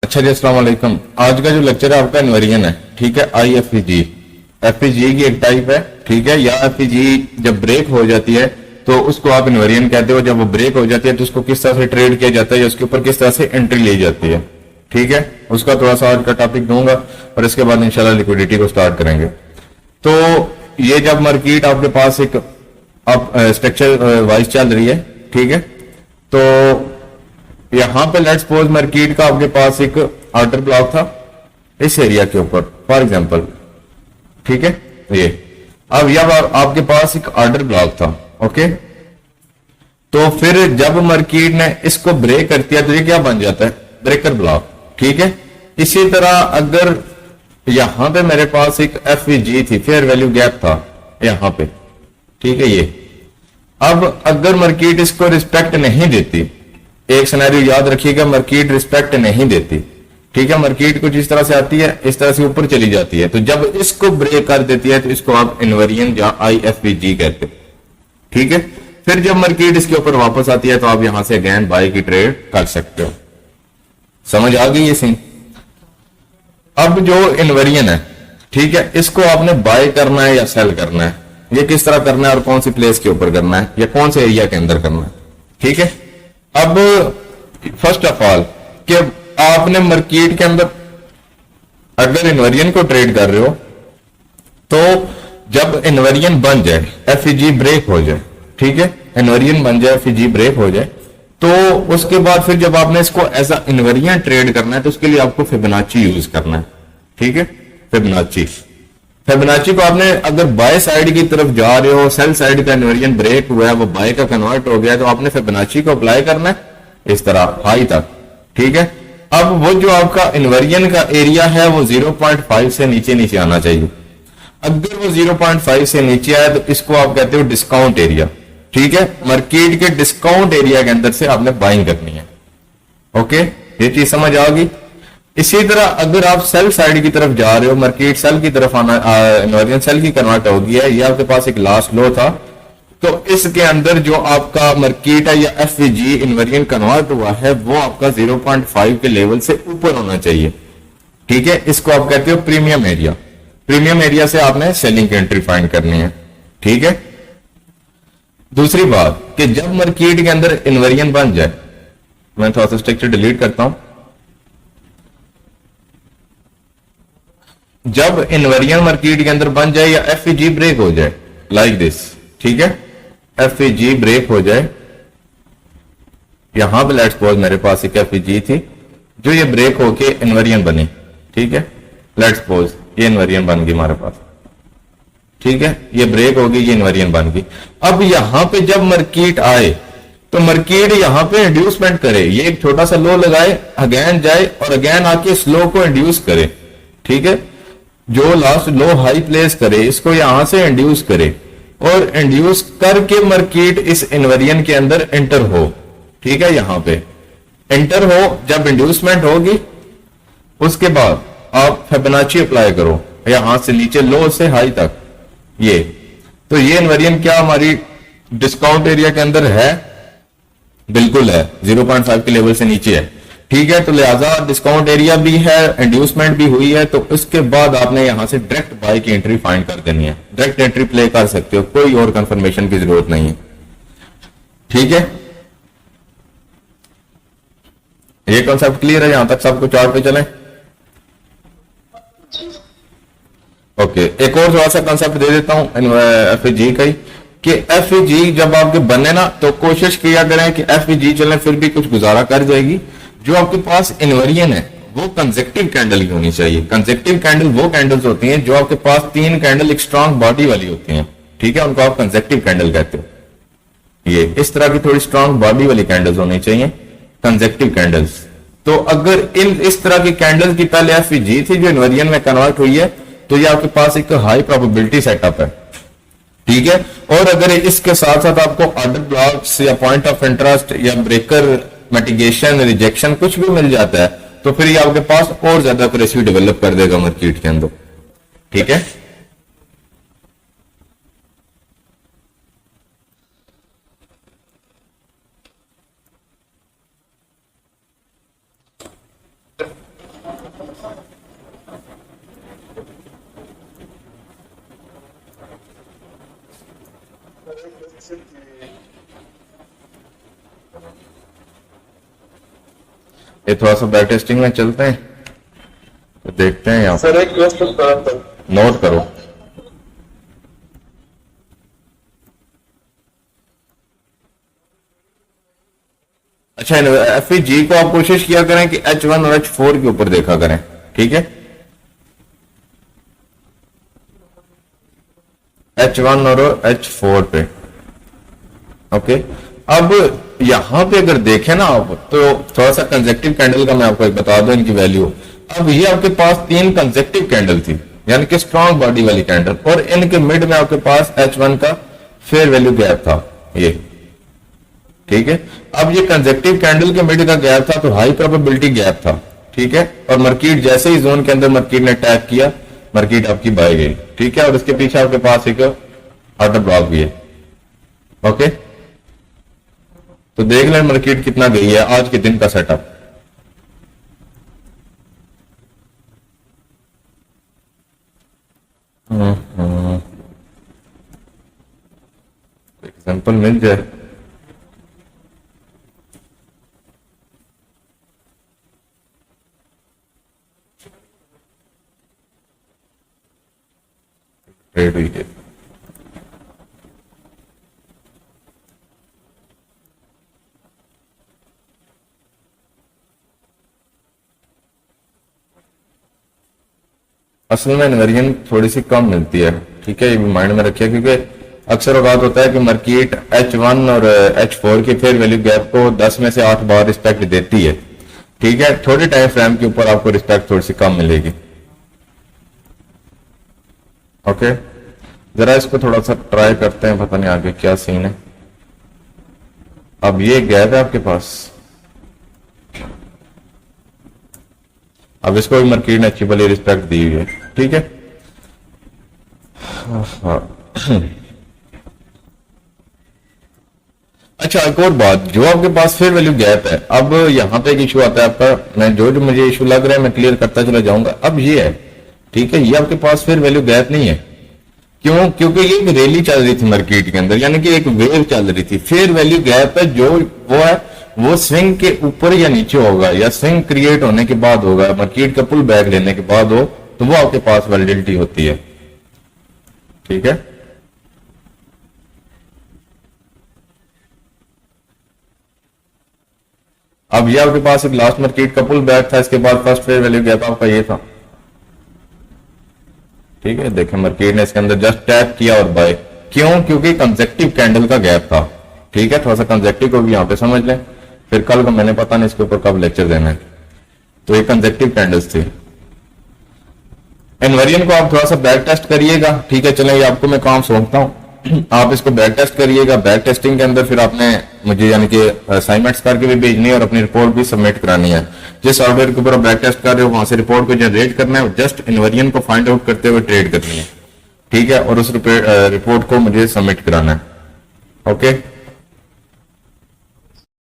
अच्छा जी, अस्सलाम वालेकुम। आज का जो लेक्चर है आपका इन्वेरियन है, ठीक है। IFEG, एफईजी की एक टाइप है, ठीक है। या एफईजी जब ब्रेक हो जाती है तो उसको आप इन्वेरियन कहते हो। जब वो ब्रेक हो जाती है तो उसको किस तरह से ट्रेड किया जाता है या उसके ऊपर किस तरह से एंट्री ली जाती है, ठीक है। उसका थोड़ा सा आज का टॉपिक दूंगा और इसके बाद इंशाल्लाह लिक्विडिटी को स्टार्ट करेंगे। तो ये जब मार्केट आपके पास एक स्ट्रक्चर वाइज चल रही है, ठीक है। तो यहां पे लेट्स सपोज मार्केट का आपके पास एक ऑर्डर ब्लॉक था इस एरिया के ऊपर, फॉर एग्जांपल, ठीक है। ये अब यह आपके पास एक ऑर्डर ब्लॉक था, ओके। तो फिर जब मार्केट ने इसको ब्रेक कर दिया तो ये क्या बन जाता है? ब्रेकर ब्लॉक, ठीक है। इसी तरह अगर यहां पे मेरे पास एक एफईजी थी, फेयर वैल्यू गैप था यहां पे, ठीक है। ये अब अगर मार्केट इसको रिस्पेक्ट नहीं देती, एक सिनेरियो याद रखिएगा, मार्केट रिस्पेक्ट नहीं देती, ठीक है। मार्केट कुछ इस तरह से आती है, इस तरह से ऊपर चली जाती है, तो जब इसको ब्रेक कर देती है तो इसको आप इन्वेरियन या IFEG कहते हो, ठीक है। फिर जब मार्केट इसके ऊपर वापस आती है तो आप यहां से अगेन बाय की ट्रेड कर सकते हो। समझ आ गई ये सीन? अब जो इन्वेरियन है, ठीक है, इसको आपने बाय करना है या सेल करना है, ये किस तरह करना है और कौन सी प्लेस के ऊपर करना है या कौन से एरिया के अंदर करना है, ठीक है। अब फर्स्ट ऑफ ऑल कि आपने मार्केट के अंदर अगर इन्वेरियन को ट्रेड कर रहे हो तो जब इन्वेरियन बन जाए, एफईजी ब्रेक हो जाए, ठीक है, इन्वेरियन बन जाए, एफईजी ब्रेक हो जाए, तो उसके बाद फिर जब आपने इसको एज अ इन्वेरियन ट्रेड करना है तो उसके लिए आपको फिबोनाची यूज करना है, ठीक है। फिबोनाची को आपने अगर बाय साइड की तरफ जा रहे हो, सेल साइड का इन्वेरियन ब्रेक हुआ है, वो बाय का कन्वर्ट हो गया है, तो आपने फिबोनाची को अप्लाई करना है इस तरह हाई तक, ठीक है। अब वो जो आपका इन्वेरियन का एरिया है वो 0.5 से नीचे नीचे आना चाहिए। अगर वो 0.5 से नीचे आए तो इसको आप कहते हो डिस्काउंट एरिया, ठीक है। मार्केट के डिस्काउंट एरिया के अंदर से आपने बाइंग करनी है, ओके। ये चीज समझ आ गई। इसी तरह अगर आप सेल साइड की तरफ जा रहे हो, मार्केट सेल की तरफ आना, इन्वेरियन सेल की कन्वर्ट हो गया है, ये आपके पास एक लास्ट लो था, तो इसके अंदर जो आपका मार्केट है या एफईजी इन्वेरियन कन्वर्ट हुआ है वो आपका 0.5 के लेवल से ऊपर होना चाहिए, ठीक है। इसको आप कहते हो प्रीमियम एरिया। प्रीमियम एरिया से आपने सेलिंग की एंट्री फाइंड करनी है, ठीक है। दूसरी बात कि जब मार्केट के अंदर इन्वेरियन बन जाए, मैं थोड़ा सा स्ट्रक्चर डिलीट करता हूं। जब इन्वेरियन मार्केट के अंदर बन जाए या एफईजी ब्रेक हो जाए लाइक दिस, ठीक है, एफईजी ब्रेक हो जाए, यहां पे लेट्स सपोज मेरे पास एक एफईजी थी जो ये ब्रेक होके इन्वेरियन बनी, ठीक है। लेट्स सपोज ये इन्वेरियन बन गई हमारे पास, ठीक है, ये ब्रेक हो गई, ये इन्वेरियन बन गई। अब यहां पे जब मार्केट आए तो मार्केट यहां पे इंड्यूसमेंट करे, ये एक छोटा सा लो लगाए, अगेन जाए और अगेन आके इस लो को इंड्यूस करे, ठीक है। जो लास्ट लो हाई प्लेस करे इसको यहां से इंड्यूस करे और इंड्यूस करके मार्केट इस इन्वेरियन के अंदर एंटर हो, ठीक है। यहां पे एंटर हो, जब इंड्यूसमेंट होगी उसके बाद आप फिबोनाची अप्लाई करो यहां से नीचे लो से हाई तक, ये तो ये इन्वेरियन क्या हमारी डिस्काउंट एरिया के अंदर है? बिल्कुल है, 0.5 के लेवल से नीचे है, ठीक है। तो लिहाजा डिस्काउंट एरिया भी है, इंड्यूसमेंट भी हुई है, तो उसके बाद आपने यहां से डायरेक्ट बाय की एंट्री फाइंड कर देनी है। डायरेक्ट एंट्री प्ले कर सकते हो, कोई और कंफर्मेशन की जरूरत नहीं है, ठीक है। ये कॉन्सेप्ट क्लियर है? यहां तक सबको चार्ट पे चलें, ओके। एक और थोड़ा सा कंसेप्ट दे देता हूं एफईजी का ही, कि एफईजी जब आपके बने ना तो कोशिश किया करें कि एफईजी चले, फिर भी कुछ गुजारा कर जाएगी। जो आपके पास इन्वेरियन है वो कंसेक्टिव कैंडल की होनी चाहिए। कंसेक्टिव कैंडल वो कैंडल्स होती हैं जो आपके पास 3 कैंडल एक स्ट्रांग बॉडी वाली होती हैं, ठीक है, उनको आप कंसेक्टिव कैंडल कहते हो। ये इस तरह की थोड़ी स्ट्रांग बॉडी वाली कैंडल्स होनी चाहिए, कंसेक्टिव कैंडल्स। तो अगर इस तरह की कैंडल्स की पहले एफईजी थी जो इन्वेरियन में कन्वर्ट हुई है, तो ये आपके पास एक हाई प्रोबेबिलिटी सेटअप है, ठीक है। और अगर इसके साथ साथ आपको ऑर्डर ब्लॉक्स या पॉइंट ऑफ इंटरेस्ट या ब्रेकर मिटिगेशन रिजेक्शन कुछ भी मिल जाता है तो फिर ये आपके पास और ज्यादा अग्रेसिव डेवलप कर देगा मार्केट के अंदर, ठीक है। ये थोड़ा सा बैक टेस्टिंग में चलते हैं तो देखते हैं यहाँ सर एक क्वेश्चन था। नोट करो। अच्छा, एफईजी को आप कोशिश किया करें कि H1 और H4 के ऊपर देखा करें, ठीक है। H1 और H4 पे, ओके। अब यहां पे अगर देखें ना आप, तो थोड़ा सा कंसेक्टिव कैंडल का मैं आपको एक बता दूं इनकी वैल्यू। अब ये आपके पास 3 कंसेक्टिव कैंडल थी, यानी कि स्ट्रॉन्ग बॉडी वाली कैंडल, और इनके मिड में आपके पास H1 का फेयर वैल्यू गैप था, ये ठीक है। अब ये कंसेक्टिव कैंडल के मिड का गैप था, तो हाई प्रोबेबिलिटी गैप था, ठीक है। और मार्केट जैसे ही जोन के अंदर मार्केट ने अटैक किया, मार्केट आपकी बाय गई, ठीक है। और इसके पीछे आपके पास एक ऑर्डर ब्लॉक भी है, ओके। तो देख लें मार्केट कितना गई है आज के दिन का सेटअप। एग्जांपल मिल जाए, ट्रेड हुई है। असल में इन्वेरियन थोड़ी सी कम मिलती है, ठीक है। ये भी माइंड में रखिए, क्योंकि अक्सर औकात होता है कि मार्केट H1 और H4 की फेयर वैल्यू गैप को 10 में से 8 बार रिस्पेक्ट देती है, ठीक है। थोड़े टाइम फ्रेम के ऊपर आपको रिस्पेक्ट थोड़ी सी कम मिलेगी, ओके। जरा इसको थोड़ा सा ट्राई करते हैं, पता नहीं आगे क्या सीन है। अब ये गैप है आपके पास, अब इसको भी मार्केट ने अच्छी भली रिस्पेक्ट दी हुई है, ठीक है। अच्छा, एक और बात, जो आपके पास फेयर वैल्यू गैप है, अब यहां पे एक इशू आता है आपका, मैं जो मुझे इशू लग रहा है मैं क्लियर करता चला जाऊंगा। अब ये है, ठीक है, ये आपके पास फेयर वैल्यू गैप नहीं है। क्यों? क्योंकि ये एक रैली चल रही थी मार्केट के अंदर, यानी कि एक वेव चल रही थी। फेयर वैल्यू गैप है जो वो है, वो स्विंग के ऊपर या नीचे होगा, या स्विंग क्रिएट होने के बाद होगा, मार्केट का पुल बैक लेने के बाद हो, तो वो आपके पास वैलिडिटी होती है, ठीक है। अब ये आपके पास एक लास्ट मार्केट का पुल बैक था, इसके बाद फर्स्ट फेयर वैल्यू गैप आपका ये था, ठीक है। देखें मार्केट ने इसके अंदर जस्ट टैप किया और बाय, क्यों? क्योंकि कंसेक्टिव कैंडल का गैप था, ठीक है। थोड़ा सा कंसेक्टिव को भी यहां पे समझ लें, फिर कल को मैंने पता नहीं इसके ऊपर कब लेक्चर देना है। तो ये कंसेक्टिव कैंडल्स थी। इन्वेरियन को आप थोड़ा सा बैक टेस्ट करिएगा, ठीक है। चलें, ये आपको मैं काम सौंपता हूं, आप इसको बैक टेस्ट करिएगा। बैक टेस्टिंग के अंदर फिर आपने मुझे यानी कि असाइनमेंट्स करके भी भेजनी है और अपनी रिपोर्ट भी सबमिट करानी है। जिस सॉफ्टवेयर के ऊपर आप बैक टेस्ट कर रहे हो वहां से रिपोर्ट को जनरेट करना है, जस्ट इन्वेरियन को फाइंड आउट करते हुए ट्रेड करनी है, ठीक है। और उस रिपोर्ट को मुझे सबमिट कराना है, ओके।